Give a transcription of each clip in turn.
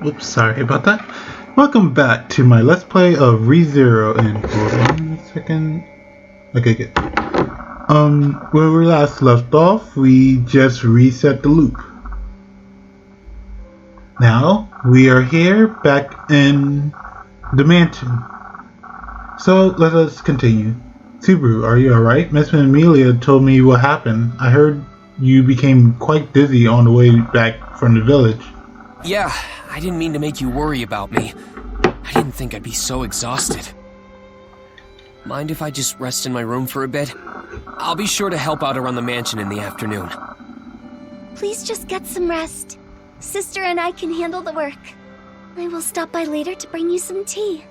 Oops, sorry about that. Welcome back to my Let's Play of ReZero, and hold on a second. Okay, good. Where we last left off, we just reset the loop. Now, we are here, back in the mansion. So, let us continue. Subaru, are you alright? Miss Amelia told me what happened. I heard you became quite dizzy on the way back from the village. Yeah, I didn't mean to make you worry about me. I didn't think I'd be so exhausted. Mind if I just rest in my room for a bit? I'll be sure to help out around the mansion in the afternoon. Please just get some rest. Sister and I can handle the work. I will stop by later to bring you some tea.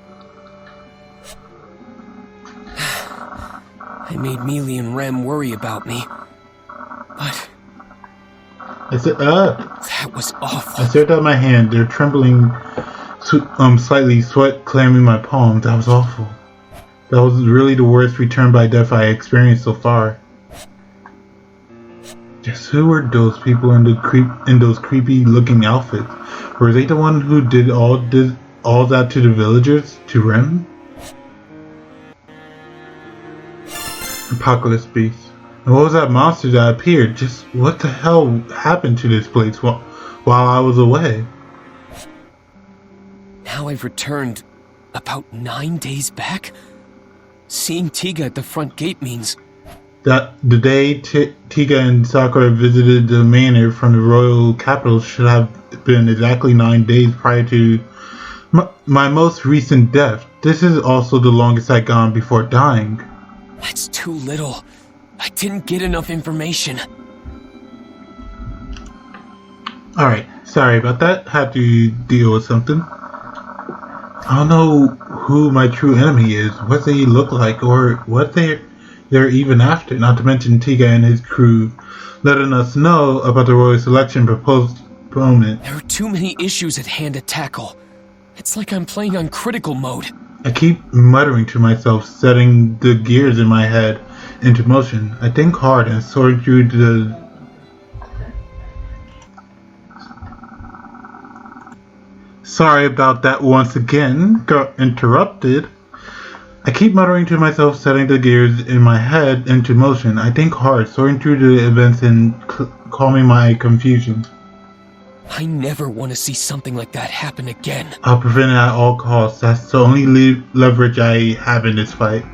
I made Mealy and Rem worry about me. But I said, that was awful. I stared at my hand. They're trembling, slightly, sweat clamming my palms. That was awful. That was really the worst return by death I experienced so far. Just who were those people in those creepy-looking outfits? Were they the one who did all that to the villagers, to Rem? Apocalypse Beast. And what was that monster that appeared? Just what the hell happened to this place while I was away? Now I've returned about 9 days back? Seeing Tiga at the front gate means... That the day Tiga and Sakura visited the manor from the royal capital should have been exactly 9 days prior to my most recent death. This is also the longest I'd gone before dying. That's too little. I didn't get enough information. Alright, sorry about that. Had to deal with something. I don't know who my true enemy is, what they look like, or what they're even after. Not to mention Tiga and his crew letting us know about the royal selection postponement. There are too many issues at hand to tackle. It's like I'm playing on critical mode. I keep muttering to myself, setting the gears in my head into motion. I think hard and sort through the... Sorry about that once again. Got interrupted. I keep muttering to myself, setting the gears in my head into motion. I think hard, sorting through the events and calming my confusion. I never want to see something like that happen again. I'll prevent it at all costs. That's the only leverage I have in this fight.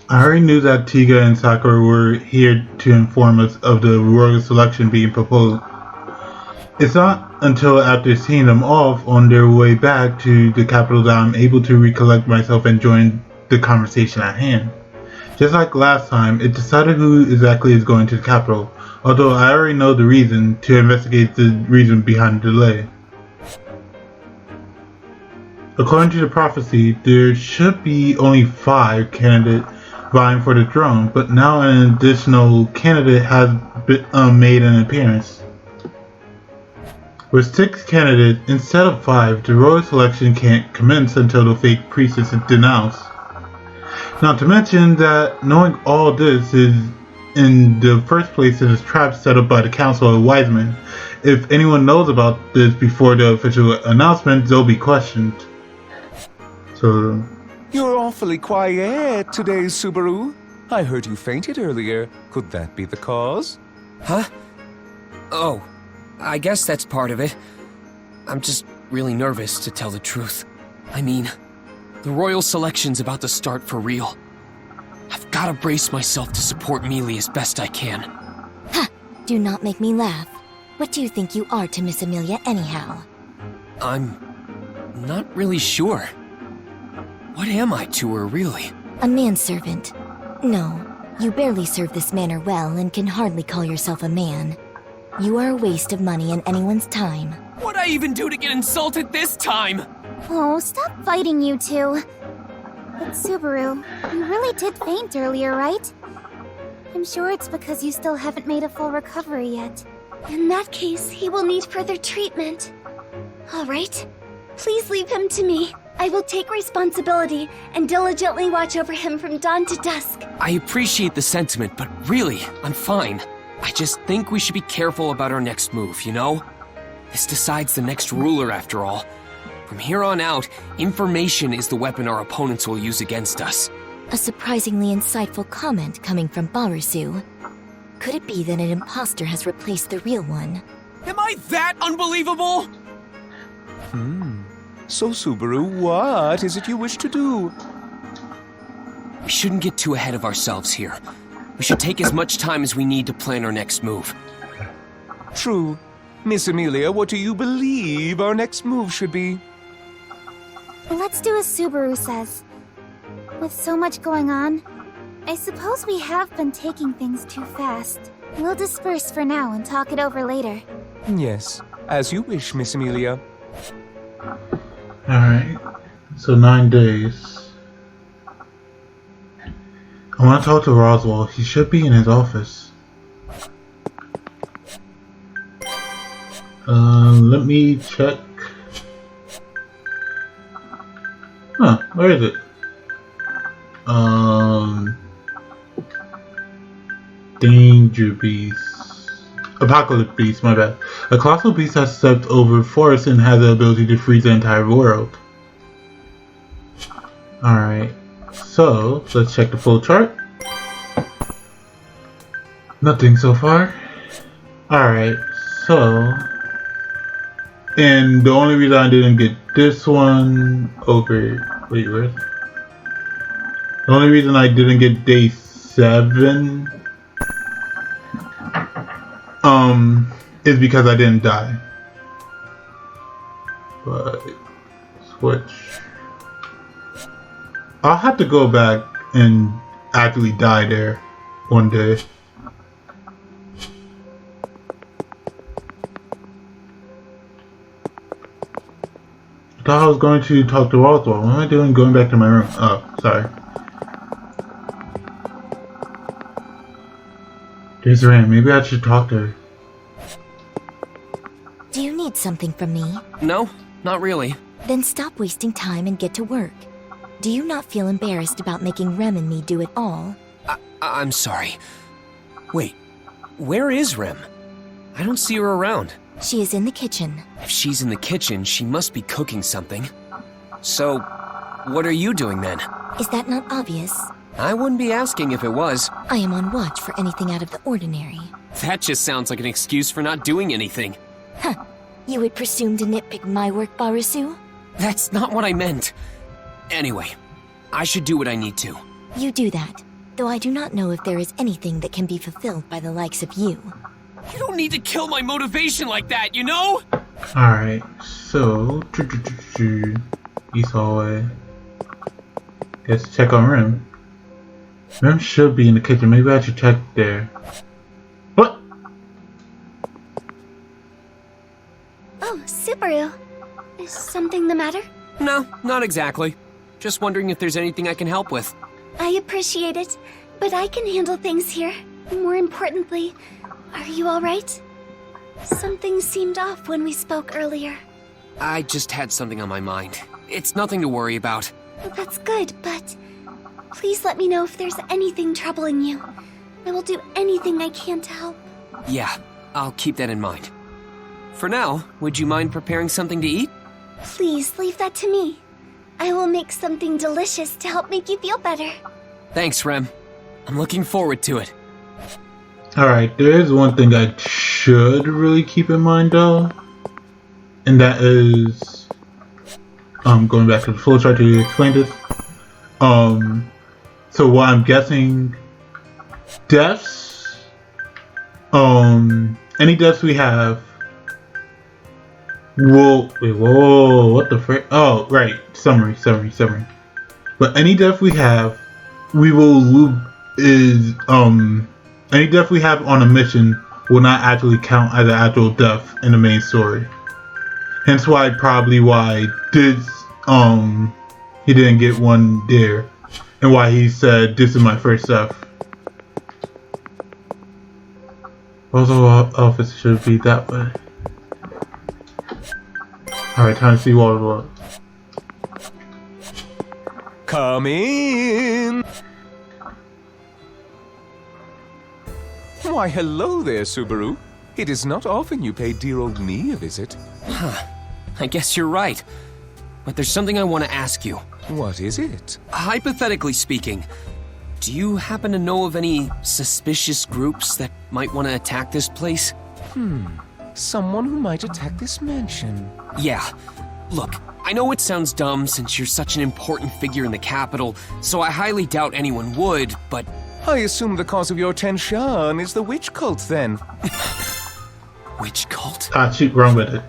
I already knew that Tiga and Sakura were here to inform us of the royal selection being proposed. It's not until after seeing them off on their way back to the capital that I'm able to recollect myself and join the conversation at hand. Just like last time, it decided who exactly is going to the capital, although I already know the reason to investigate the reason behind the delay. According to the prophecy, there should be only 5 candidates vying for the throne, but now an additional candidate has made an appearance. With 6 candidates instead of 5, the royal selection can't commence until the fake priestess is denounced. Not to mention that knowing all this is in the first place is a trap set up by the Council of Wise Men. If anyone knows about this before the official announcement, they'll be questioned. So... You're awfully quiet today, Subaru. I heard you fainted earlier. Could that be the cause? Huh? Oh, I guess that's part of it. I'm just really nervous, to tell the truth. I mean, the royal selection's about to start for real. I've gotta brace myself to support Mealy as best I can. Ha! Do not make me laugh. What do you think you are to Miss Amelia anyhow? I'm not really sure. What am I to her, really? A manservant. No, you barely serve this manor well and can hardly call yourself a man. You are a waste of money and anyone's time. What'd I even do to get insulted this time? Oh, stop fighting, you two. But Subaru, you really did faint earlier, right? I'm sure it's because you still haven't made a full recovery yet. In that case, he will need further treatment. All right. Please leave him to me. I will take responsibility and diligently watch over him from dawn to dusk. I appreciate the sentiment, but really, I'm fine. I just think we should be careful about our next move, you know? This decides the next ruler, after all. From here on out, information is the weapon our opponents will use against us. A surprisingly insightful comment coming from Barasu. Could it be that an imposter has replaced the real one? Am I that unbelievable? So, Subaru, what is it you wish to do? We shouldn't get too ahead of ourselves here. We should take as much time as we need to plan our next move. True. Miss Amelia, what do you believe our next move should be? Let's do as Subaru says. With so much going on, I suppose we have been taking things too fast. We'll disperse for now and talk it over later. Yes, as you wish, Miss Amelia. Alright, so 9 days. I want to talk to Roswell. He should be in his office. Let me check. Huh, where is it? Danger Beast. Apocalypse Beast, my bad. A colossal beast has stepped over forests and has the ability to freeze the entire world. Alright, so let's check the full chart. Nothing so far. Alright, so... And the only reason I didn't get this one over... Wait, where? The only reason I didn't get day 7... is because I didn't die. But... Switch... I'll have to go back and actually die there one day. I thought I was going to talk to Roswell. What am I doing going back to my room? Oh, sorry. There's Ram. Maybe I should talk to her. Do you need something from me? No, not really. Then stop wasting time and get to work. Do you not feel embarrassed about making Rem and me do it all? I'm sorry. Wait, where is Rem? I don't see her around. She is in the kitchen. If she's in the kitchen, she must be cooking something. So, what are you doing then? Is that not obvious? I wouldn't be asking if it was. I am on watch for anything out of the ordinary. That just sounds like an excuse for not doing anything. Huh. You would presume to nitpick my work, Barasu? That's not what I meant. Anyway, I should do what I need to. You do that, though I do not know if there is anything that can be fulfilled by the likes of you. You don't need to kill my motivation like that, you know? Alright, so... East hallway. Let's check on Rem. Rem should be in the kitchen. Maybe I should check there. What? Oh, Subaru. Is something the matter? No, not exactly. Just wondering if there's anything I can help with. I appreciate it, but I can handle things here. More importantly, are you alright? Something seemed off when we spoke earlier. I just had something on my mind. It's nothing to worry about. That's good, but please let me know if there's anything troubling you. I will do anything I can to help. Yeah, I'll keep that in mind. For now, would you mind preparing something to eat? Please leave that to me. I will make something delicious to help make you feel better. Thanks, Rem. I'm looking forward to it. Alright, there is one thing I should really keep in mind though. And that is... going back to the flow chart to explain this. So what I'm guessing... Deaths... any deaths we have... Whoa, wait, whoa, what the frick? Oh, right, summary. But any death we have, we will loop any death we have on a mission will not actually count as an actual death in the main story. Hence why this, he didn't get one there. And why he said, this is my first death. Also, office should be that way. Alright, time to see what. Come in! Why, hello there, Subaru. It is not often you pay dear old me a visit. I guess you're right. But there's something I want to ask you. What is it? Hypothetically speaking, do you happen to know of any suspicious groups that might want to attack this place? Someone who might attack this mansion. Yeah. Look, I know it sounds dumb since you're such an important figure in the capital, so I highly doubt anyone would, but... I assume the cause of your tension is the witch cult, then. Witch cult? Ah, shoot, wrong with it.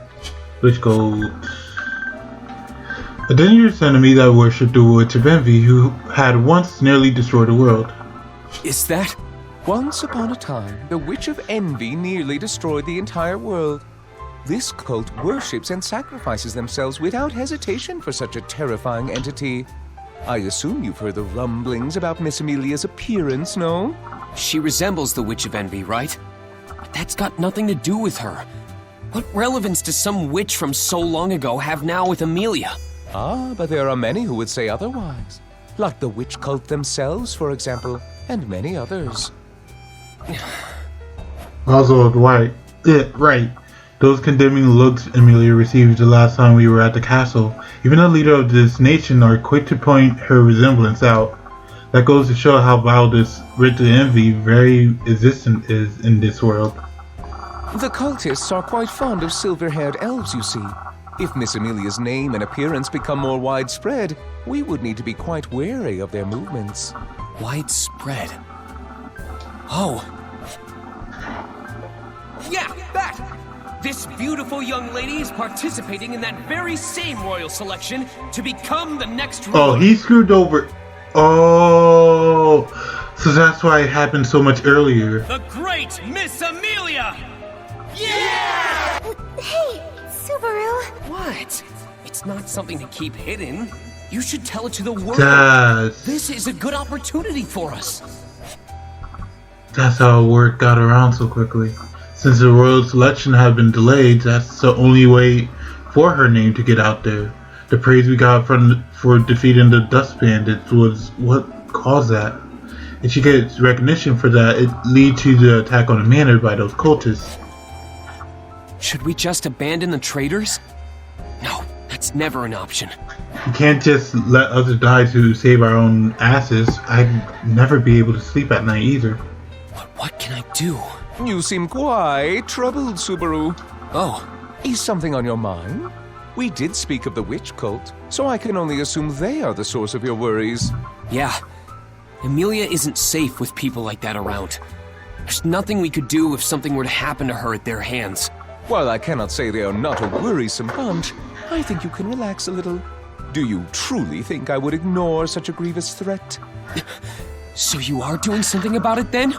Witch cult. A dangerous enemy that worshipped the Witch of Envy, who had once nearly destroyed the world. Is that... Once upon a time, the Witch of Envy nearly destroyed the entire world. This cult worships and sacrifices themselves without hesitation for such a terrifying entity. I assume you've heard the rumblings about Miss Amelia's appearance, no? She resembles the Witch of Envy, right? But that's got nothing to do with her. What relevance does some witch from so long ago have now with Amelia? Ah, but there are many who would say otherwise. Like the witch cult themselves, for example, and many others. Oswald White. Yeah, right. Those condemning looks Amelia received the last time we were at the castle. Even the leader of this nation are quick to point her resemblance out. That goes to show how vile this witch of envy very existent is in this world. The cultists are quite fond of silver-haired elves, you see. If Miss Amelia's name and appearance become more widespread, we would need to be quite wary of their movements. Widespread? Oh. Yeah, that! This beautiful young lady is participating in that very same royal selection to become the next ruler. Oh, he screwed over. Oh, so that's why it happened so much earlier. The great Miss Amelia! Hey, Subaru. What? It's not something to keep hidden. You should tell it to the world. This is a good opportunity for us. That's how word got around so quickly. Since the royal selection had been delayed, that's the only way for her name to get out there. The praise we got for defeating the Dust Bandits was what caused that. If she gets recognition for that, it leads to the attack on the manor by those cultists. Should we just abandon the traitors? No, that's never an option. We can't just let others die to save our own asses. I'd never be able to sleep at night either. But what can I do? You seem quite troubled, Subaru. Oh, Is something on your mind? We did speak of the witch cult, so I can only assume they are the source of your worries. yeah. Amelia isn't safe with people like that around. There's nothing we could do if something were to happen to her at their hands. While I cannot say they are not a worrisome bunch, I think you can relax a little. Do you truly think I would ignore such a grievous threat? So you are doing something about it then?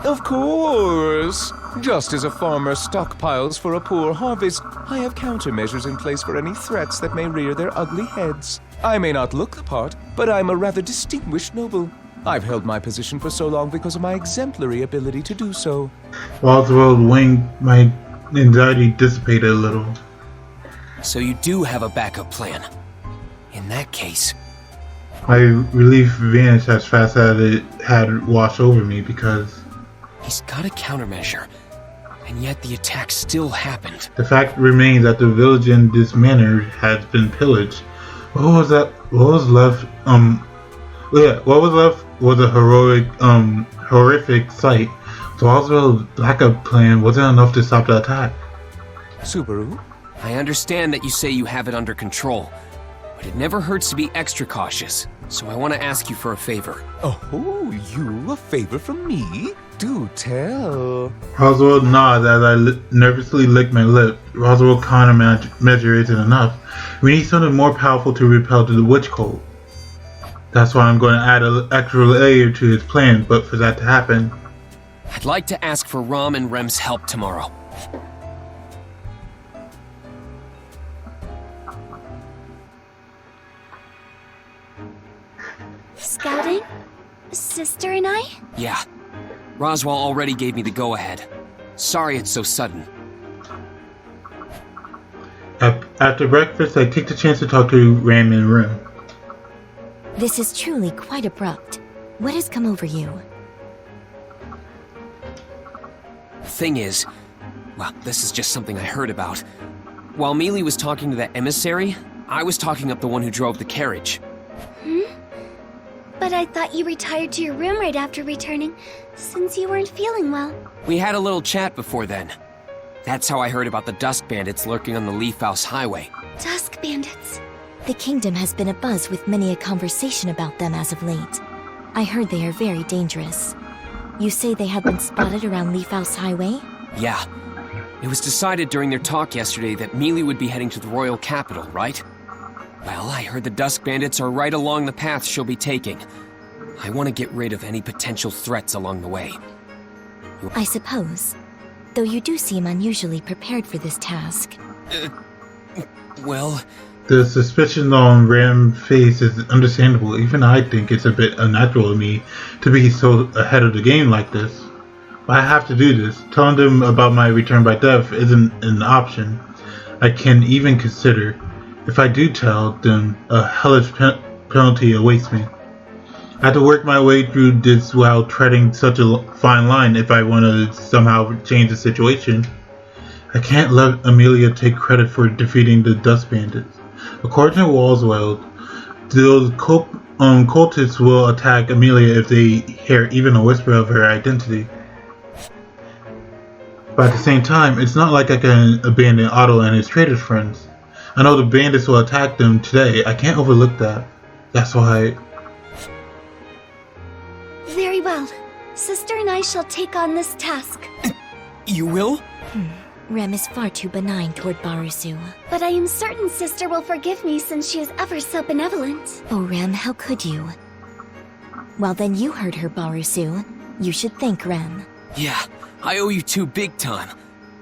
Of course! Just as a farmer stockpiles for a poor harvest, I have countermeasures in place for any threats that may rear their ugly heads. I may not look the part, but I'm a rather distinguished noble. I've held my position for so long because of my exemplary ability to do so. Oswald winked. My anxiety dissipated a little. So you do have a backup plan. In that case, My relief vanished as fast as it had washed over me because he's got a countermeasure. And yet the attack still happened. the fact remains that the village in this manor has been pillaged. What was that? What was left? What was left was a horrific sight. So Oswald's backup plan wasn't enough to stop the attack. Subaru? I understand that you say you have it under control, but it never hurts to be extra cautious. So I want to ask you for a favor. Oh, you? A favor from me? Do tell. Oswald nods as I nervously lick my lip. Oswald countermeasure isn't enough. We need something more powerful to repel the witch cult. That's why I'm going to add an extra layer to his plan, but for that to happen, I'd like to ask for Rom and Rem's help tomorrow. Scouting? Sister and I? Yeah. Roswell already gave me the go-ahead. Sorry it's so sudden. after breakfast, I take the chance to talk to Ram and Rem. This is truly quite abrupt. What has come over you? Thing is, well, this is just something I heard about. While Mealy was talking to that emissary, I was talking up the one who drove the carriage. But I thought you retired to your room right after returning, since you weren't feeling well. We had a little chat before then. That's how I heard about the Dusk Bandits lurking on the Leaf House Highway. Dusk bandits. The kingdom has been abuzz with many a conversation about them as of late. I heard they are very dangerous. You say they have been spotted around Leaf House Highway? Yeah. It was decided during their talk yesterday that Mealy would be heading to the royal capital, right? Well, I heard the Dusk Bandits are right along the path she'll be taking. I want to get rid of any potential threats along the way. I suppose. Though you do seem unusually prepared for this task. Well, The suspicion on Ram's face is understandable. Even I think it's a bit unnatural of me to be so ahead of the game like this. But I have to do this. Telling them about my return by death isn't an option I can even consider. If I do tell them, a hellish penalty awaits me. I have to work my way through this while treading such a fine line if I want to somehow change the situation. I can't let Amelia take credit for defeating the Dust Bandits. According to Walsweld, those cultists will attack Amelia if they hear even a whisper of her identity. But at the same time, it's not like I can abandon Otto and his traitor friends. I know the bandits will attack them today. I can't overlook that. That's why... Very well. Sister and I shall take on this task. you will? Rem is far too benign toward Barusu. But I am certain Sister will forgive me since she is ever so benevolent. Oh, Rem, how could you? Well, then you heard her, Barusu. You should thank Rem. Yeah, I owe you two big time.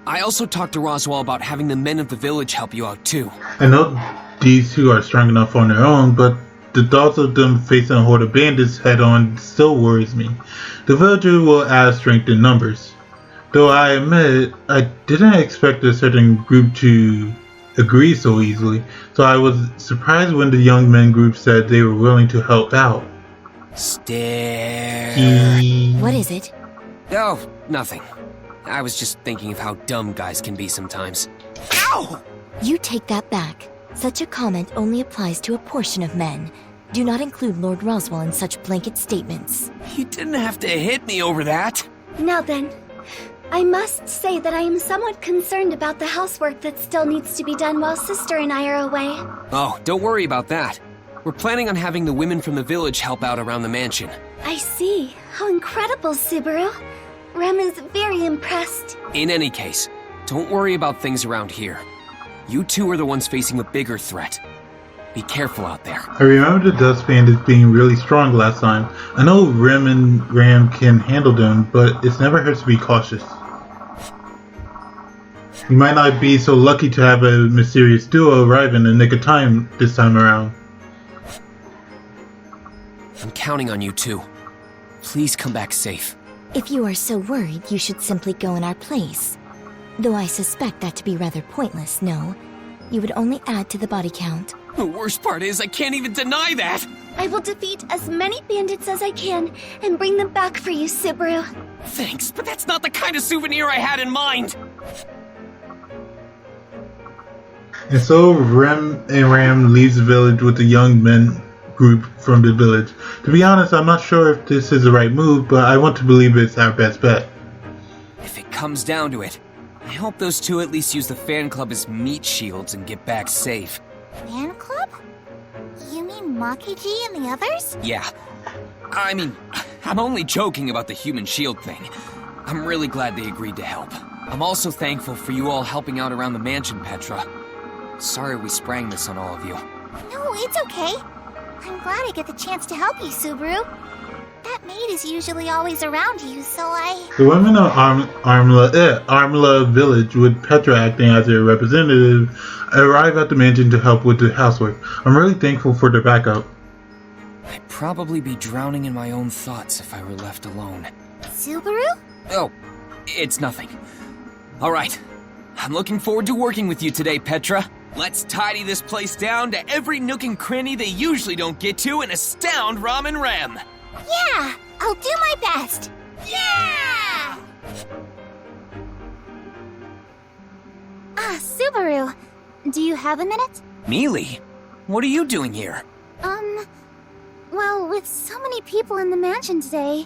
I also talked to Roswell about having the men of the village help you out too. I know these two are strong enough on their own, but the thoughts of them facing a horde of bandits head-on still worries me. The villager will add strength in numbers. Though I admit, I didn't expect a certain group to agree so easily, so I was surprised when the young men group said they were willing to help out. Stare. What is it? Oh, nothing. I was just thinking of how dumb guys can be sometimes. Ow! You take that back. Such a comment only applies to a portion of men. Do not include Lord Roswell in such blanket statements. You didn't have to hit me over that. Now then, I must say that I am somewhat concerned about the housework that still needs to be done while Sister and I are away. Oh, don't worry about that. We're planning on having the women from the village help out around the mansion. I see. How incredible, Subaru. Rem is very impressed. In any case, don't worry about things around here. You two are the ones facing the bigger threat. Be careful out there. I remember the Dust Bandits being really strong last time. I know Rem and Ram can handle them, but it's never hurts to be cautious. You might not be so lucky to have a mysterious duo arrive in the nick of time this time around. I'm counting on you two. Please come back safe. If you are so worried, you should simply go in our place. Though I suspect that to be rather pointless, no? You would only add to the body count. The worst part is I can't even deny that! I will defeat as many bandits as I can and bring them back for you, Subaru. Thanks, but that's not the kind of souvenir I had in mind! And so Rem and Ram leaves the village with the young men group from the village. To be honest, I'm not sure if this is the right move, but I want to believe it's our best bet. If it comes down to it, I hope those two at least use the fan club as meat shields and get back safe. Fan club? You mean Makiji and the others? Yeah. I mean, I'm only joking about the human shield thing. I'm really glad they agreed to help. I'm also thankful for you all helping out around the mansion, Petra. Sorry we sprang this on all of you. No, it's okay. I'm glad I get the chance to help you, Subaru. That maid is usually always around you, so I... The women of Armla village, with Petra acting as their representative, arrive at the mansion to help with the housework. I'm really thankful for their backup. I'd probably be drowning in my own thoughts if I were left alone. Subaru? Oh, it's nothing. All right. I'm looking forward to working with you today, Petra. Let's tidy this place down to every nook and cranny they usually don't get to and astound Ram and Ram. Yeah! I'll do my best! Yeah! Subaru, do you have a minute? Mealy, what are you doing here? Well, with so many people in the mansion today,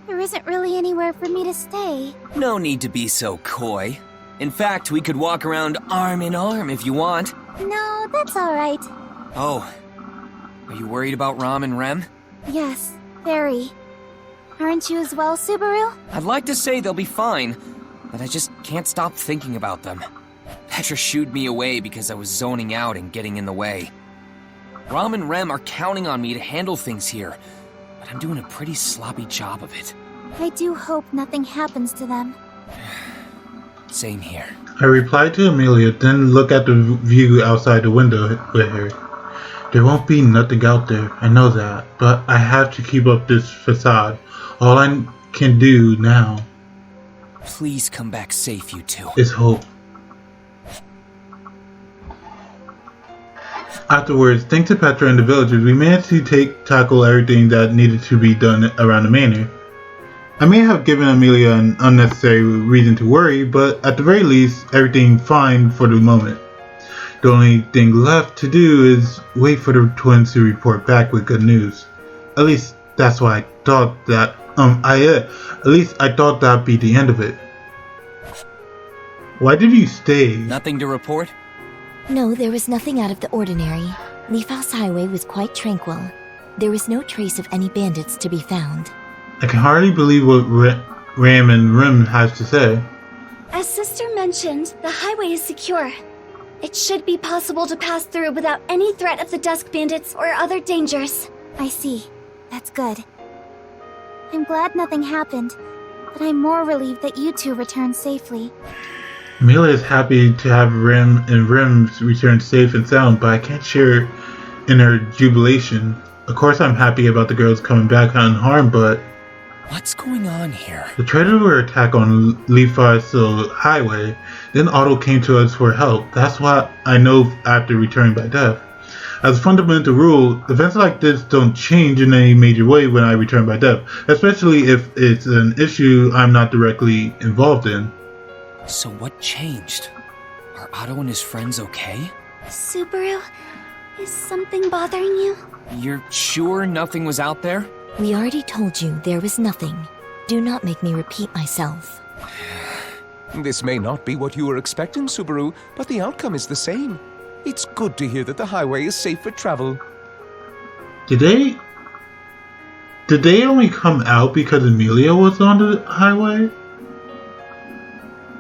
there isn't really anywhere for me to stay. No need to be so coy. In fact, we could walk around arm in arm if you want. No, that's alright. Oh, are you worried about Rom and Rem? Yes, very. Aren't you as well, Subaru? I'd like to say they'll be fine, but I just can't stop thinking about them. Petra shooed me away because I was zoning out and getting in the way. Rom and Rem are counting on me to handle things here, but I'm doing a pretty sloppy job of it. I do hope nothing happens to them. Same here. I replied to Amelia, then looked at the view outside the window with her. There won't be nothing out there, I know that, but I have to keep up this facade. All I can do now Please come back safe, you two. is hope. Afterwards, thanks to Petra and the villagers, we managed to tackle everything that needed to be done around the manor. I may have given Amelia an unnecessary reason to worry, but at the very least, everything fine for the moment. The only thing left to do is wait for the twins to report back with good news. At least that's what I thought that. At least I thought that'd be the end of it. Why did you stay? Nothing to report? No, there was nothing out of the ordinary. Leaf House Highway was quite tranquil. There was no trace of any bandits to be found. I can hardly believe what Ram and Rim has to say. As Sister mentioned, the highway is secure. It should be possible to pass through without any threat of the Dusk Bandits or other dangers. I see. That's good. I'm glad nothing happened, but I'm more relieved that you two returned safely. Amelia is happy to have Rim and Rim return safe and sound, but I can't share in her jubilation. Of course I'm happy about the girls coming back unharmed, but What's going on here? the traders were attacked on Leaf House Highway, then Otto came to us for help. That's what I know after returning by death. As a fundamental rule, events like this don't change in any major way when I return by death, especially if it's an issue I'm not directly involved in. So what changed? Are Otto and his friends okay? Subaru, is something bothering you? You're sure nothing was out there? We already told you there was nothing. Do not make me repeat myself. This may not be what you were expecting, Subaru, but the outcome is the same. It's good to hear that the highway is safe for travel. Did they only come out because Amelia was on the highway?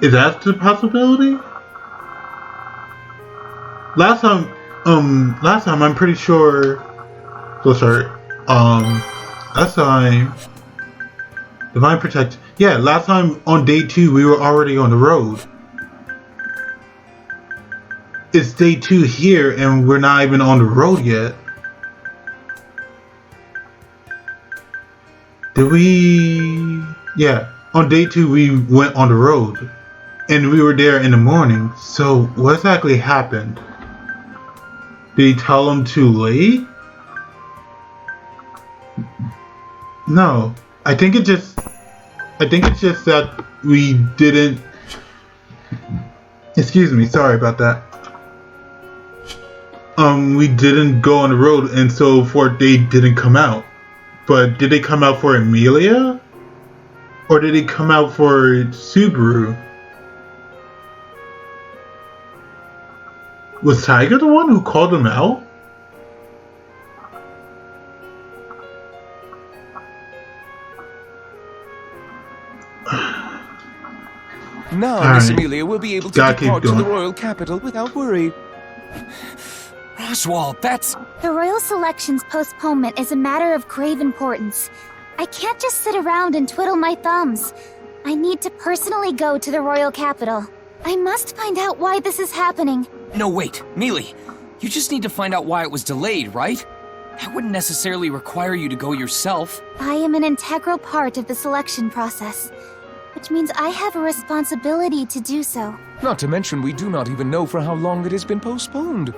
Is that the possibility? Last time I'm pretty sure. Last time, Divine Protect. Yeah, last time on day 2 we were already on the road. It's day 2 here and we're not even on the road yet. Did we? Yeah, on day 2 we went on the road. And we were there in the morning. So what exactly happened? Did he tell them too late? No. I think it's just that we didn't. Excuse me, sorry about that. We didn't go on the road and so forth, they didn't come out. But did they come out for Amelia? Or did they come out for Subaru? Was Tiger the one who called them out? Now Miss Alright. Amelia will be able to Gotta keep depart to the going. royal capital without worry. Roswell, that's... The Royal Selection's postponement is a matter of grave importance. I can't just sit around and twiddle my thumbs. I need to personally go to the royal capital. I must find out why this is happening. No, wait, Mealy. You just need to find out why it was delayed, right? That wouldn't necessarily require you to go yourself. I am an integral part of the selection process, which means I have a responsibility to do so. Not to mention we do not even know for how long it has been postponed.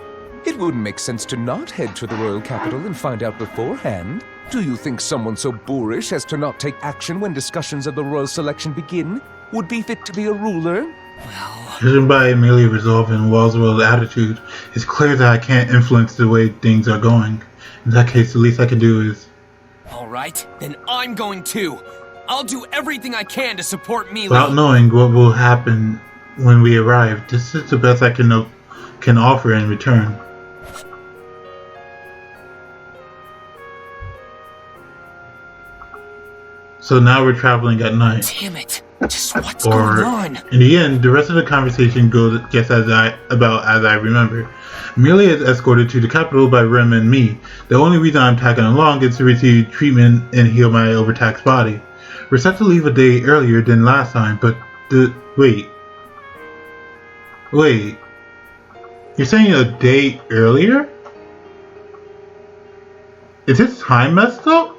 It wouldn't make sense to not head to the royal capital and find out beforehand. Do you think someone so boorish as to not take action when discussions of the royal selection begin would be fit to be a ruler? Well, judging by Amelia's resolve and Walsworld's attitude, it's clear that I can't influence the way things are going. In that case, the least I can do is... alright, then I'm going too. I'll do everything I can to support Mealy. Without knowing what will happen when we arrive, this is the best I can offer in return. So now we're traveling at night. Damn it. Just what's going on? In the end, the rest of the conversation goes just as I remember. Amelia is escorted to the capital by Rem and me. The only reason I'm tagging along is to receive treatment and heal my overtaxed body. We're set to leave a day earlier than last time, but wait. You're saying a day earlier? Is this time messed up?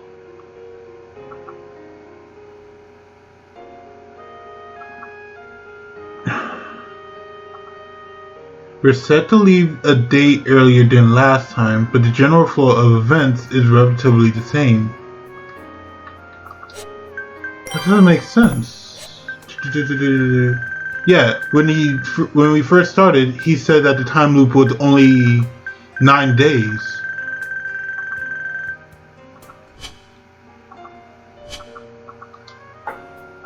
We're set to leave a day earlier than last time, but the general flow of events is relatively the same. That doesn't make sense. Yeah, when we first started, he said that the time loop was only 9 days.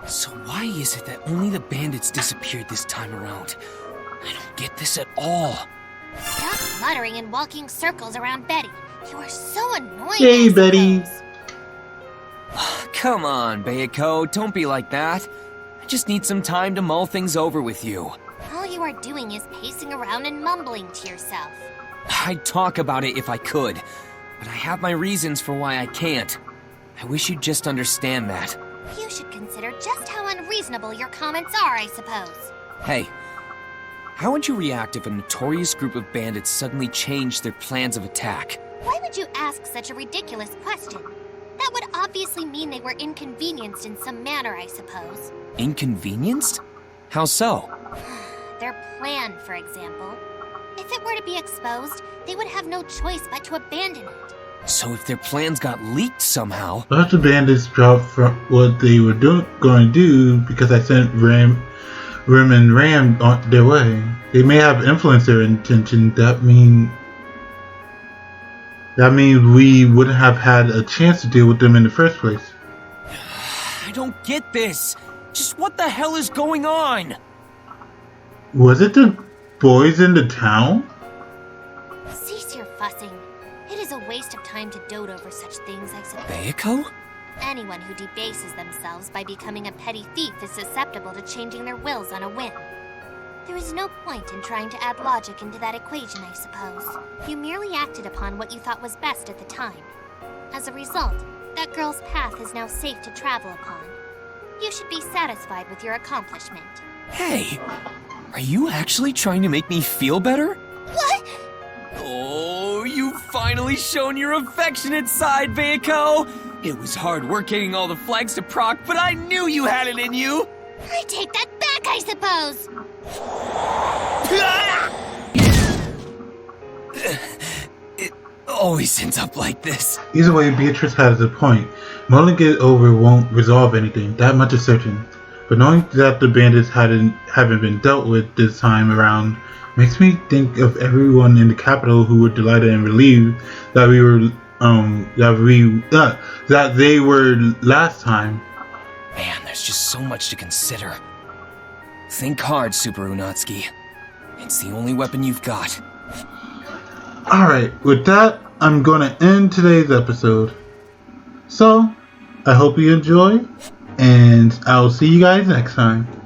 So why is it that only the bandits disappeared this time around? I don't get this at all. Stop muttering and walking circles around Betty. You are so annoying. Hey, Betty. Come on, Bayako, don't be like that. I just need some time to mull things over with you. All you are doing is pacing around and mumbling to yourself. I'd talk about it if I could, but I have my reasons for why I can't. I wish you'd just understand that. You should consider just how unreasonable your comments are, I suppose. Hey, how would you react if a notorious group of bandits suddenly changed their plans of attack? Why would you ask such a ridiculous question? That would obviously mean they were inconvenienced in some manner, I suppose. Inconvenienced? How so? Their plan, for example. If it were to be exposed, they would have no choice but to abandon it. So if their plans got leaked somehow... Perhaps the bandits dropped from what they were going to do because I sent Ram on their way. They may have influenced their intention. That means we wouldn't have had a chance to deal with them in the first place. I don't get this. Just what the hell is going on? Was it the boys in the town? Cease your fussing. It is a waste of time to dote over such things, I suppose. Bayako? Anyone who debases themselves by becoming a petty thief is susceptible to changing their wills on a whim. There is no point in trying to add logic into that equation, I suppose. You merely acted upon what you thought was best at the time. As a result, that girl's path is now safe to travel upon. You should be satisfied with your accomplishment. Hey, are you actually trying to make me feel better? What? Oh, you've finally shown your affectionate side, Bayako! It was hard work getting all the flags to proc, but I knew you had it in you! I take that back, I suppose! It always ends up like this. Either way, Beatrice has a point. Mulling it over won't resolve anything, that much is certain. But knowing that the bandits haven't been dealt with this time around makes me think of everyone in the capital who were delighted and relieved that that they were last time. Man, there's just so much to consider. Think hard, Super Unatsuki. It's the only weapon you've got. Alright, with that, I'm gonna end today's episode. So, I hope you enjoy, and I'll see you guys next time.